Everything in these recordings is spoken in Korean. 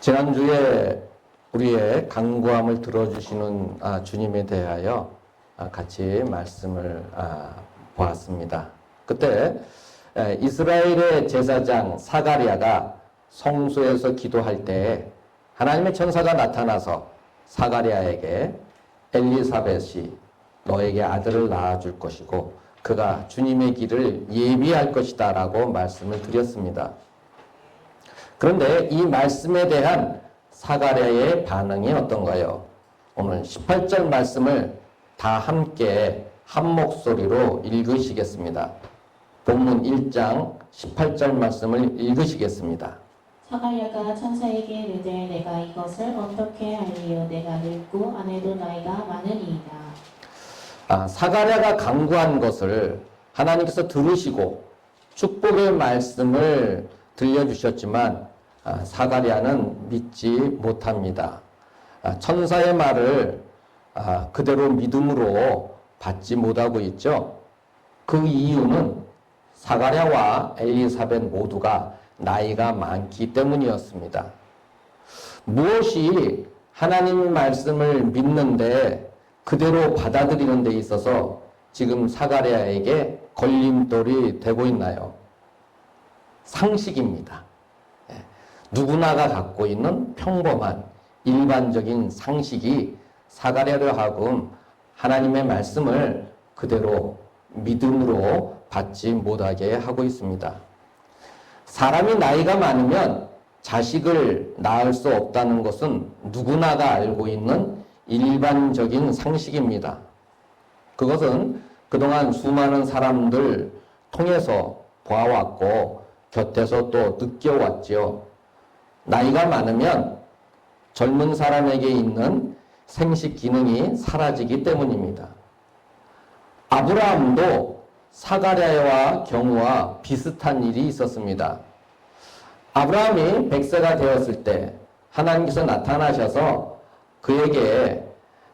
지난주에 우리의 간구함을 들어주시는 주님에 대하여 같이 말씀을 보았습니다. 그때 이스라엘의 제사장 사가랴가 성소에서 기도할 때 하나님의 천사가 나타나서 사가랴에게 엘리사벳이 너에게 아들을 낳아줄 것이고 그가 주님의 길을 예비할 것이다 라고 말씀을 드렸습니다. 그런데 이 말씀에 대한 사가랴의 반응이 어떤가요? 오늘 18절 말씀을 다 함께 한 목소리로 읽으시겠습니다. 본문 1장 18절 말씀을 읽으시겠습니다. 사가랴가 천사에게 이르되 내가 이것을 어떻게 알리요? 내가 늙고 아내도 나이가 많으니이다. 사가랴가 간구한 것을 하나님께서 들으시고 축복의 말씀을 들려주셨지만 사가랴는 믿지 못합니다. 천사의 말을 그대로 믿음으로 받지 못하고 있죠. 그 이유는 사가랴와 엘리사벳 모두가 나이가 많기 때문이었습니다. 무엇이 하나님의 말씀을 믿는데 그대로 받아들이는 데 있어서 지금 사가랴에게 걸림돌이 되고 있나요? 상식입니다. 누구나가 갖고 있는 평범한 일반적인 상식이 사가랴를 하금 하나님의 말씀을 그대로 믿음으로 받지 못하게 하고 있습니다. 사람이 나이가 많으면 자식을 낳을 수 없다는 것은 누구나가 알고 있는 일반적인 상식입니다. 그것은 그동안 수많은 사람들 통해서 보아왔고 곁에서 또 느껴왔지요. 나이가 많으면 젊은 사람에게 있는 생식 기능이 사라지기 때문입니다. 아브라함도 사가랴와 경우와 비슷한 일이 있었습니다. 아브라함이 100세가 되었을 때 하나님께서 나타나셔서 그에게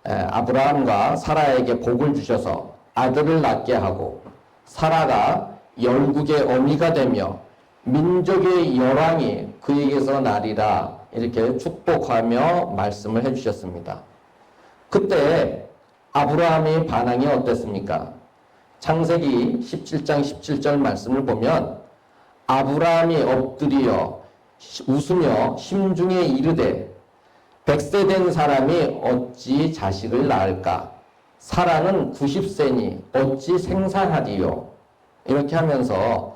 아브라함과 사라에게 복을 주셔서 아들을 낳게 하고 사라가 열국의 어미가 되며 민족의 열왕이 그에게서 나리라 이렇게 축복하며 말씀을 해주셨습니다. 그때 아브라함의 반응이 어땠습니까? 창세기 17장 17절 말씀을 보면 아브라함이 엎드려 웃으며 심중에 이르되 100세 된 사람이 어찌 자식을 낳을까? 사라는 90세니 어찌 생산하리요? 이렇게 하면서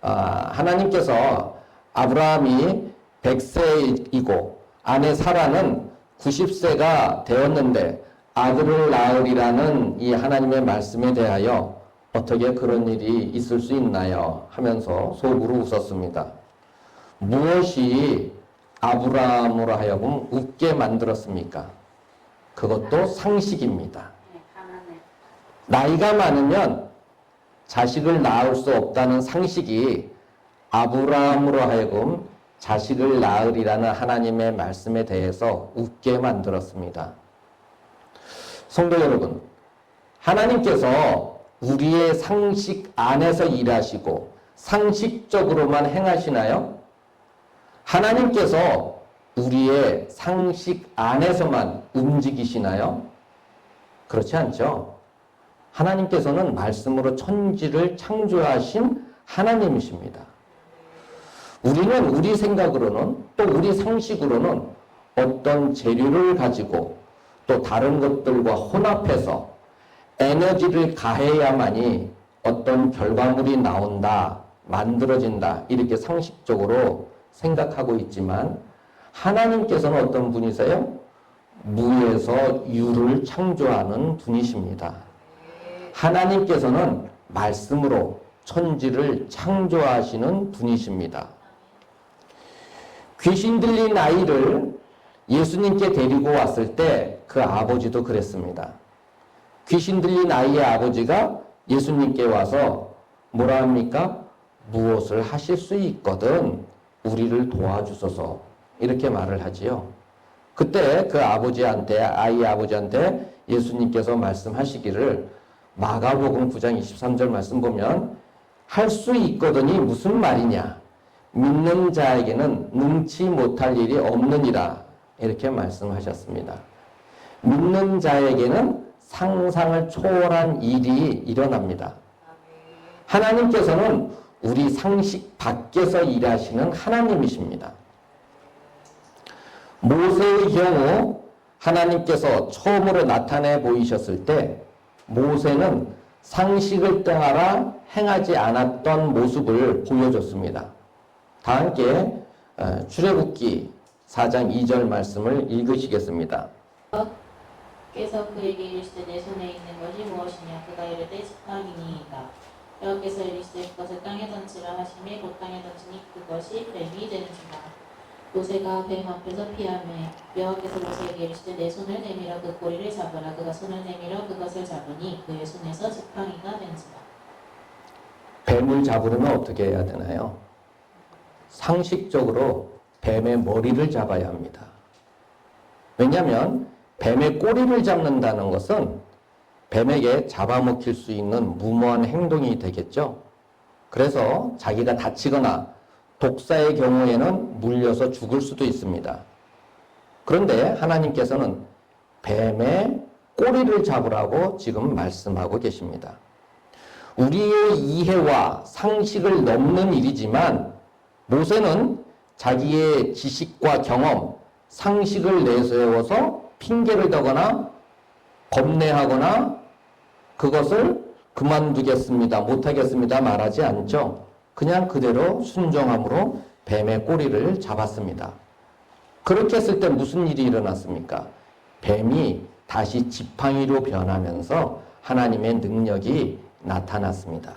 하나님께서 아브라함이 100세이고 아내 사라는 90세가 되었는데 아들을 낳으리라는 이 하나님의 말씀에 대하여 어떻게 그런 일이 있을 수 있나요? 하면서 속으로 웃었습니다. 무엇이 아브라함으로 하여금 웃게 만들었습니까? 그것도 상식입니다. 나이가 많으면 자식을 낳을 수 없다는 상식이 아브라함으로 하여금 자식을 낳으리라는 하나님의 말씀에 대해서 웃게 만들었습니다. 성도 여러분, 하나님께서 우리의 상식 안에서 일하시고 상식적으로만 행하시나요? 하나님께서 우리의 상식 안에서만 움직이시나요? 그렇지 않죠. 하나님께서는 말씀으로 천지를 창조하신 하나님이십니다. 우리는 우리 생각으로는 또 우리 상식으로는 어떤 재료를 가지고 또 다른 것들과 혼합해서 에너지를 가해야만이 어떤 결과물이 나온다, 만들어진다 이렇게 상식적으로 생각하고 있지만 하나님께서는 어떤 분이세요? 무에서 유를 창조하는 분이십니다. 하나님께서는 말씀으로 천지를 창조하시는 분이십니다. 귀신 들린 아이를 예수님께 데리고 왔을 때 그 아버지도 그랬습니다. 귀신 들린 아이의 아버지가 예수님께 와서 뭐라 합니까? 무엇을 하실 수 있거든 우리를 도와주소서 이렇게 말을 하지요. 그때 그 아버지한테 아이의 아버지한테 예수님께서 말씀하시기를 마가복음 9장 23절 말씀 보면 할 수 있거든이 무슨 말이냐? 믿는 자에게는 능치 못할 일이 없느니라 이렇게 말씀하셨습니다. 믿는 자에게는 상상을 초월한 일이 일어납니다. 하나님께서는 우리 상식 밖에서 일하시는 하나님이십니다. 모세의 경우 하나님께서 처음으로 나타내 보이셨을 때 모세는 상식을 따라 행하지 않았던 모습을 보여줬습니다. 다 함께 출애굽기 4장 2절 말씀을 읽으시겠습니다. 께서 그에게 이르시되 내 손에 있는 것이 무엇이냐 그가 이르되 지팡이니이다. 여호와께서 이르시되 그것을 땅에 던지라 하시매 곧 땅에 던지니 그것이 뱀이 되는지라. 모세가 뱀 앞에서 피하매 여호와께서 모세에게 이르시되 내 손을 내밀어 그 꼬리를 잡으라. 그가 손을 내밀어 그것을 잡으니 그의 손에서 지팡이가 된지라. 뱀을 잡으려면 어떻게 해야 되나요? 상식적으로 뱀의 머리를 잡아야 합니다. 왜냐하면 뱀의 꼬리를 잡는다는 것은 뱀에게 잡아먹힐 수 있는 무모한 행동이 되겠죠. 그래서 자기가 다치거나 독사의 경우에는 물려서 죽을 수도 있습니다. 그런데 하나님께서는 뱀의 꼬리를 잡으라고 지금 말씀하고 계십니다. 우리의 이해와 상식을 넘는 일이지만 모세는 자기의 지식과 경험, 상식을 내세워서 핑계를 대거나 겁내하거나 그것을 그만두겠습니다, 못하겠습니다 말하지 않죠. 그냥 그대로 순종함으로 뱀의 꼬리를 잡았습니다. 그렇게 했을 때 무슨 일이 일어났습니까? 뱀이 다시 지팡이로 변하면서 하나님의 능력이 나타났습니다.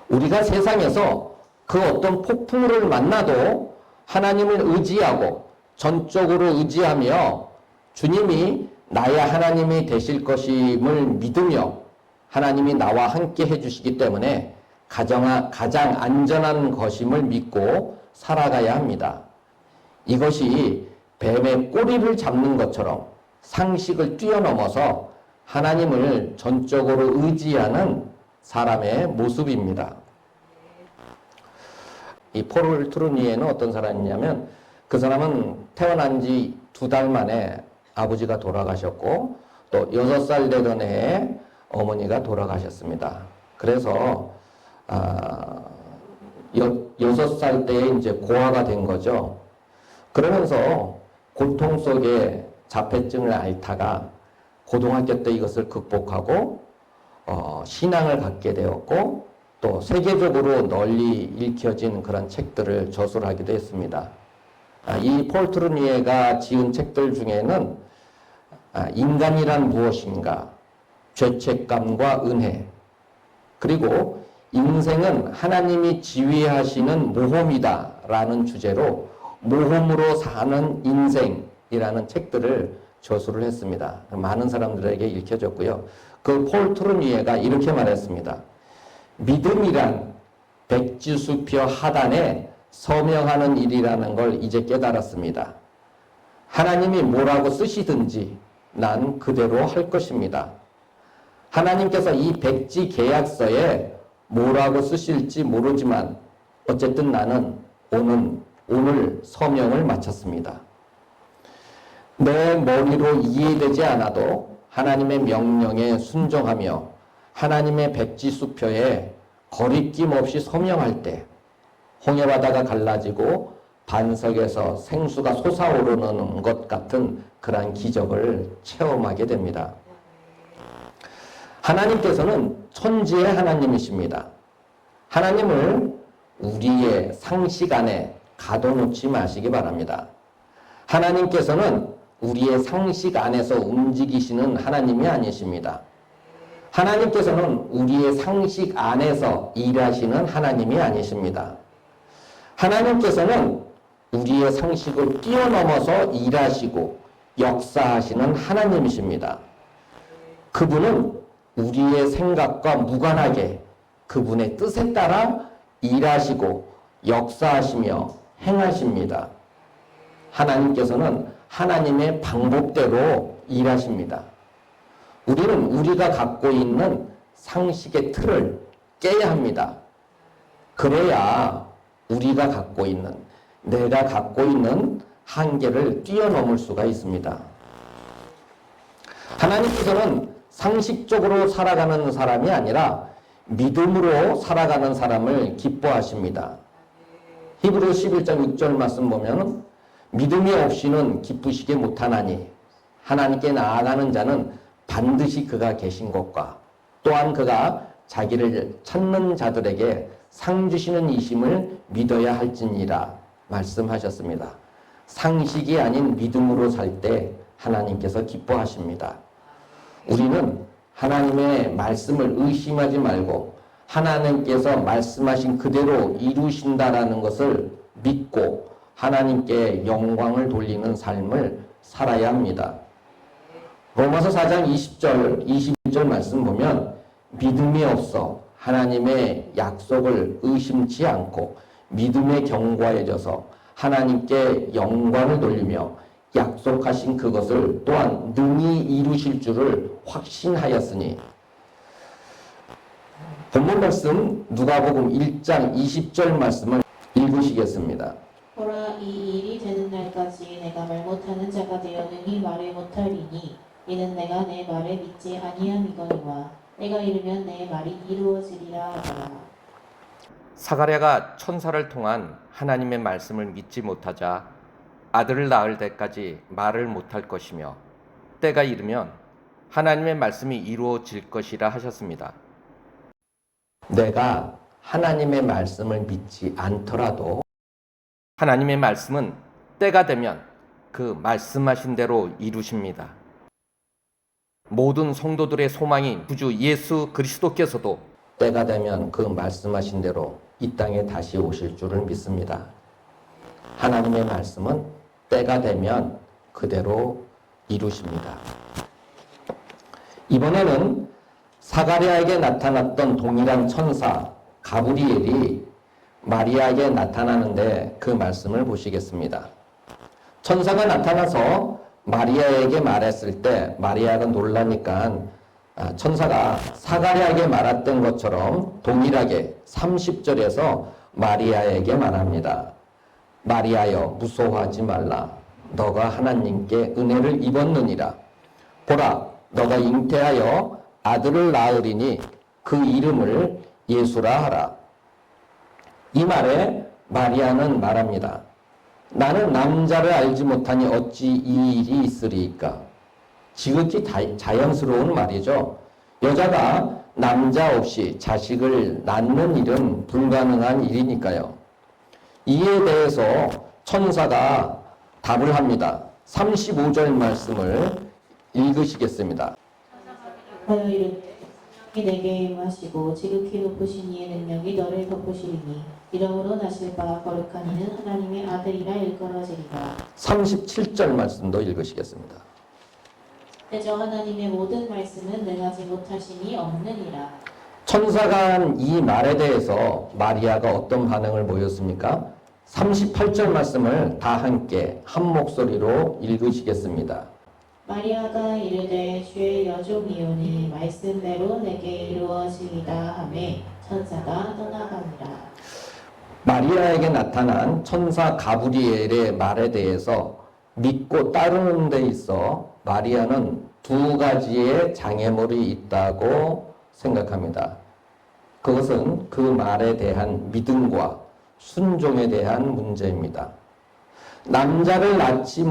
우리가 세상에서 그 어떤 폭풍우를 만나도 하나님을 의지하고 전적으로 의지하며 주님이 나의 하나님이 되실 것임을 믿으며 하나님이 나와 함께 해주시기 때문에 가장 안전한 것임을 믿고 살아가야 합니다. 이것이 뱀의 꼬리를 잡는 것처럼 상식을 뛰어넘어서 하나님을 전적으로 의지하는 사람의 모습입니다. 이 폴 트루니에는 어떤 사람이냐면 그 사람은 태어난 지 2달 만에 아버지가 돌아가셨고 또 6살 되던 해에 어머니가 돌아가셨습니다. 그래서 6살 때에 이제 고아가 된 거죠. 그러면서 고통 속에 자폐증을 앓다가 고등학교 때 이것을 극복하고 신앙을 갖게 되었고 또 세계적으로 널리 읽혀진 그런 책들을 저술하기도 했습니다. 이 폴 트루니에가 지은 책들 중에는 인간이란 무엇인가, 죄책감과 은혜, 그리고 인생은 하나님이 지휘하시는 모험이다 라는 주제로 모험으로 사는 인생이라는 책들을 저술을 했습니다. 많은 사람들에게 읽혀졌고요. 그 폴 트루니에가 이렇게 말했습니다. 믿음이란 백지수표 하단에 서명하는 일이라는 걸 이제 깨달았습니다. 하나님이 뭐라고 쓰시든지 난 그대로 할 것입니다. 하나님께서 이 백지 계약서에 뭐라고 쓰실지 모르지만 어쨌든 나는 오늘 서명을 마쳤습니다. 내 머리로 이해되지 않아도 하나님의 명령에 순종하며 하나님의 백지수표에 거리낌 없이 서명할 때 홍해바다가 갈라지고 반석에서 생수가 솟아오르는 것 같은 그러한 기적을 체험하게 됩니다. 하나님께서는 천지의 하나님이십니다. 하나님을 우리의 상식 안에 가둬놓지 마시기 바랍니다. 하나님께서는 우리의 상식 안에서 움직이시는 하나님이 아니십니다. 하나님께서는 우리의 상식 안에서 일하시는 하나님이 아니십니다. 하나님께서는 우리의 상식을 뛰어넘어서 일하시고 역사하시는 하나님이십니다. 그분은 우리의 생각과 무관하게 그분의 뜻에 따라 일하시고 역사하시며 행하십니다. 하나님께서는 하나님의 방법대로 일하십니다. 우리는 우리가 갖고 있는 상식의 틀을 깨야 합니다. 그래야 우리가 갖고 있는, 내가 갖고 있는 한계를 뛰어넘을 수가 있습니다. 하나님께서는 상식적으로 살아가는 사람이 아니라 믿음으로 살아가는 사람을 기뻐하십니다. 히브리 11장 6절 말씀 보면 믿음이 없이는 기쁘시게 못하나니 하나님께 나아가는 자는 반드시 그가 계신 것과 또한 그가 자기를 찾는 자들에게 상 주시는 이심을 믿어야 할지니라 말씀하셨습니다. 상식이 아닌 믿음으로 살 때 하나님께서 기뻐하십니다. 우리는 하나님의 말씀을 의심하지 말고 하나님께서 말씀하신 그대로 이루신다라는 것을 믿고 하나님께 영광을 돌리는 삶을 살아야 합니다. 로마서 4장 20절, 22절 말씀 보면 믿음이 없어 하나님의 약속을 의심치 않고 믿음에 견고해져서 하나님께 영광을 돌리며 약속하신 그것을 또한 능히 이루실 줄을 확신하였으니. 본문 말씀 누가복음 1장 20절 말씀을 읽으시겠습니다. 보라, 이 일이 되는 날까지 내가 말 못하는 자가 되어 능히 말을 못하리니 이는 내가 내 말을 믿지 아니함이거니와 내가 이르면 내 말이 이루어지리라 하더라. 사가랴가 천사를 통한 하나님의 말씀을 믿지 못하자 아들을 낳을 때까지 말을 못할 것이며 때가 이르면 하나님의 말씀이 이루어질 것이라 하셨습니다. 내가 하나님의 말씀을 믿지 않더라도 하나님의 말씀은 때가 되면 그 말씀하신 대로 이루십니다. 모든 성도들의 소망인 구주 예수 그리스도께서도 때가 되면 그 말씀하신 대로 이 땅에 다시 오실 줄을 믿습니다. 하나님의 말씀은 때가 되면 그대로 이루십니다. 이번에는 사가랴에게 나타났던 동일한 천사 가브리엘이 마리아에게 나타나는데 그 말씀을 보시겠습니다. 천사가 나타나서 마리아에게 말했을 때 마리아가 놀라니까 천사가 사가랴에게 말했던 것처럼 동일하게 30절에서 마리아에게 말합니다. 마리아여 무서워하지 말라. 너가 하나님께 은혜를 입었느니라. 보라, 너가 잉태하여 아들을 낳으리니 그 이름을 예수라 하라. 이 말에 마리아는 말합니다. 나는 남자를 알지 못하니 어찌 이 일이 있으리이까. 지극히 자연스러운 말이죠. 여자가 남자 없이 자식을 낳는 일은 불가능한 일이니까요. 이에 대해서 천사가 답을 합니다. 35절 말씀을 읽으시겠습니다. 하여 이르되 내게 임하시고 지극히 높으신 이의 능력이 너를 덮으시리니 이러므로 나실 바 거룩한 이는 하나님의 아들이라 일컬어지리라. 37절 말씀도 읽으시겠습니다. 대저 하나님의 모든 말씀은 능하지 못하심이 없느니라. 천사가 한 이 말에 대해서 마리아가 어떤 반응을 보였습니까? 38절 말씀을 다 함께 한 목소리로 읽으시겠습니다. 마리아가 이르되 주의 여종이오니 말씀대로 내게 이루어지리다 하매 천사가 떠나가니라. 마리아에게 나타난 천사 가브리엘의 말에 대해서 믿고 따르는 데 있어 마리아는 두 가지의 장애물이 있다고 생각합니다. 그것은 그 말에 대한 믿음과 순종에 대한 문제입니다. 남자를 알지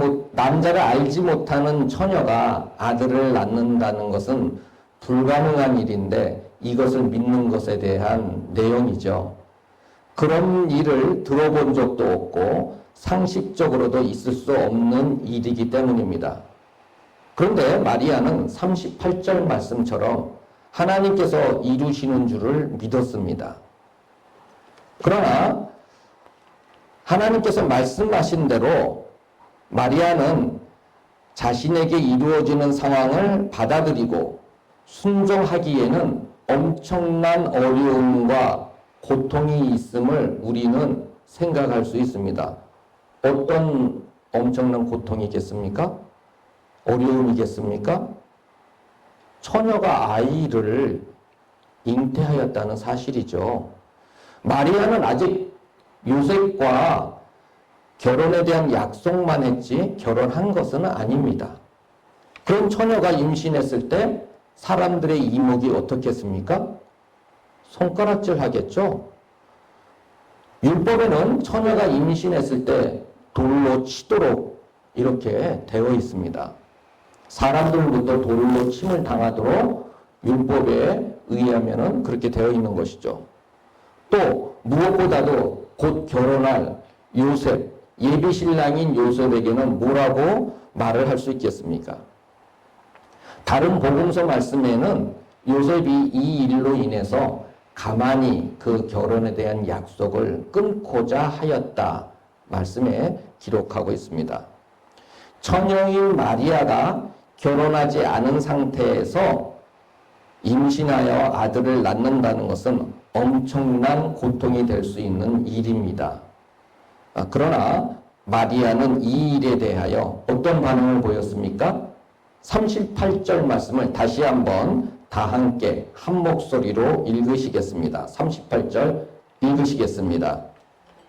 못하는 처녀가 아들을 낳는다는 것은 불가능한 일인데 이것을 믿는 것에 대한 내용이죠. 그런 일을 들어본 적도 없고 상식적으로도 있을 수 없는 일이기 때문입니다. 그런데 마리아는 38절 말씀처럼 하나님께서 이루시는 줄을 믿었습니다. 그러나 하나님께서 말씀하신 대로 마리아는 자신에게 이루어지는 상황을 받아들이고 순종하기에는 엄청난 어려움과 고통이 있음을 우리는 생각할 수 있습니다. 어떤 엄청난 고통이겠습니까? 어려움이겠습니까? 처녀가 아이를 잉태하였다는 사실이죠. 마리아는 아직 요셉과 결혼에 대한 약속만 했지 결혼한 것은 아닙니다. 그런 처녀가 임신했을 때 사람들의 이목이 어떻겠습니까? 손가락질 하겠죠? 율법에는 처녀가 임신했을 때 돌로 치도록 이렇게 되어 있습니다. 사람들부터 돌로 침을 당하도록 율법에 의하면 그렇게 되어 있는 것이죠. 또 무엇보다도 곧 결혼할 요셉, 예비신랑인 요셉에게는 뭐라고 말을 할 수 있겠습니까? 다른 복음서 말씀에는 요셉이 이 일로 인해서 가만히 그 결혼에 대한 약속을 끊고자 하였다 말씀에 기록하고 있습니다. 처녀인 마리아가 결혼하지 않은 상태에서 임신하여 아들을 낳는다는 것은 엄청난 고통이 될 수 있는 일입니다. 그러나 마리아는 이 일에 대하여 어떤 반응을 보였습니까? 38절 말씀을 다시 한번 다 함께 한 목소리로 읽으시겠습니다. 38절 읽으시겠습니다.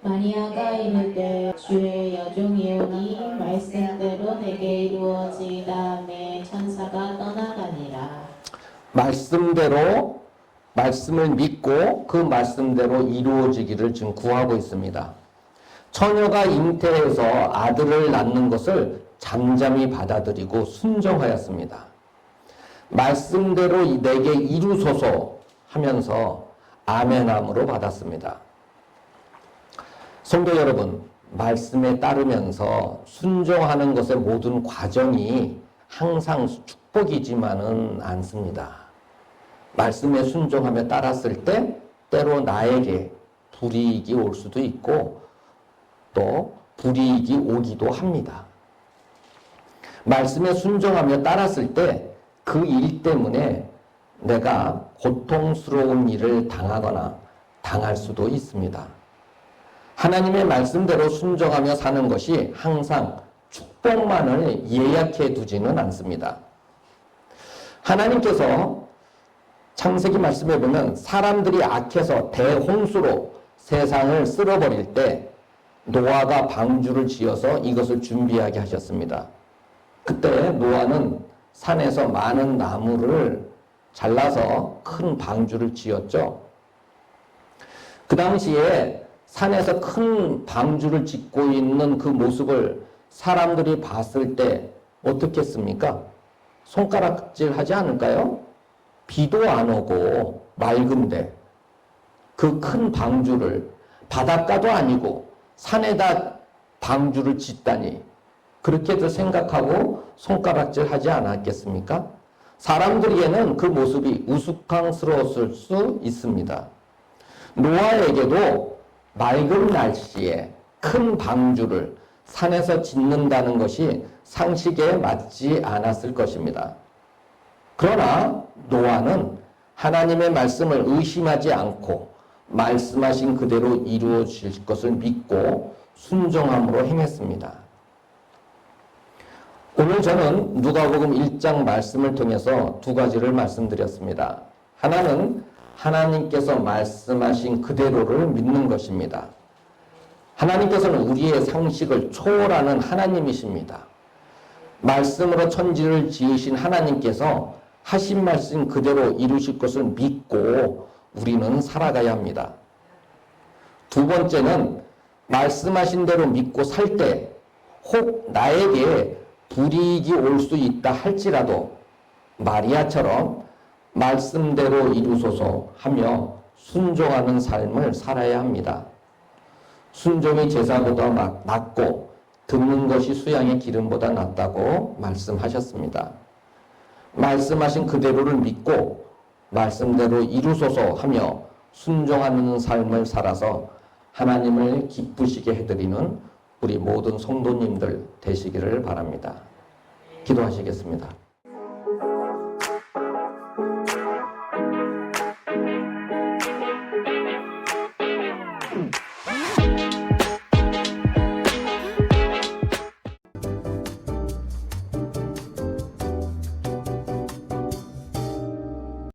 마리아가 이르되 주의 여종이오니 말씀대로 내게 이루어지다매 천사가 떠나가니라. 말씀대로 말씀을 믿고 그 말씀대로 이루어지기를 지금 구하고 있습니다. 처녀가 잉태해서 아들을 낳는 것을 잠잠히 받아들이고 순종하였습니다. 말씀대로 내게 이루소서 하면서 아멘함으로 받았습니다. 성도 여러분, 말씀에 따르면서 순종하는 것의 모든 과정이 항상 축복이지만은 않습니다. 말씀에 순종하며 따랐을 때 때로 나에게 불이익이 올 수도 있고 또 불이익이 오기도 합니다. 말씀에 순종하며 따랐을 때 그 일 때문에 내가 고통스러운 일을 당하거나 당할 수도 있습니다. 하나님의 말씀대로 순종하며 사는 것이 항상 축복만을 예약해 두지는 않습니다. 하나님께서 창세기 말씀에 보면 사람들이 악해서 대홍수로 세상을 쓸어버릴 때 노아가 방주를 지어서 이것을 준비하게 하셨습니다. 그때 노아는 산에서 많은 나무를 잘라서 큰 방주를 지었죠. 그 당시에 산에서 큰 방주를 짓고 있는 그 모습을 사람들이 봤을 때 어떻겠습니까? 손가락질 하지 않을까요? 비도 안 오고 맑은데 그 큰 방주를 바닷가도 아니고 산에다 방주를 짓다니 그렇게도 생각하고 손가락질 하지 않았겠습니까? 사람들에게는 그 모습이 우스꽝스러웠을 수 있습니다. 노아에게도 맑은 날씨에 큰 방주를 산에서 짓는다는 것이 상식에 맞지 않았을 것입니다. 그러나 노아는 하나님의 말씀을 의심하지 않고 말씀하신 그대로 이루어질 것을 믿고 순종함으로 행했습니다. 오늘 저는 누가복음 1장 말씀을 통해서 두 가지를 말씀드렸습니다. 하나는 하나님께서 말씀하신 그대로를 믿는 것입니다. 하나님께서는 우리의 상식을 초월하는 하나님이십니다. 말씀으로 천지를 지으신 하나님께서 하신 말씀 그대로 이루실 것을 믿고 우리는 살아가야 합니다. 두 번째는 말씀하신 대로 믿고 살 때 혹 나에게 불이익이 올 수 있다 할지라도 마리아처럼 말씀대로 이루소서 하며 순종하는 삶을 살아야 합니다. 순종이 제사보다 낫고 듣는 것이 수양의 기름보다 낫다고 말씀하셨습니다. 말씀하신 그대로를 믿고 말씀대로 이루소서 하며 순종하는 삶을 살아서 하나님을 기쁘시게 해드리는 우리 모든 성도님들 되시기를 바랍니다. 기도하시겠습니다.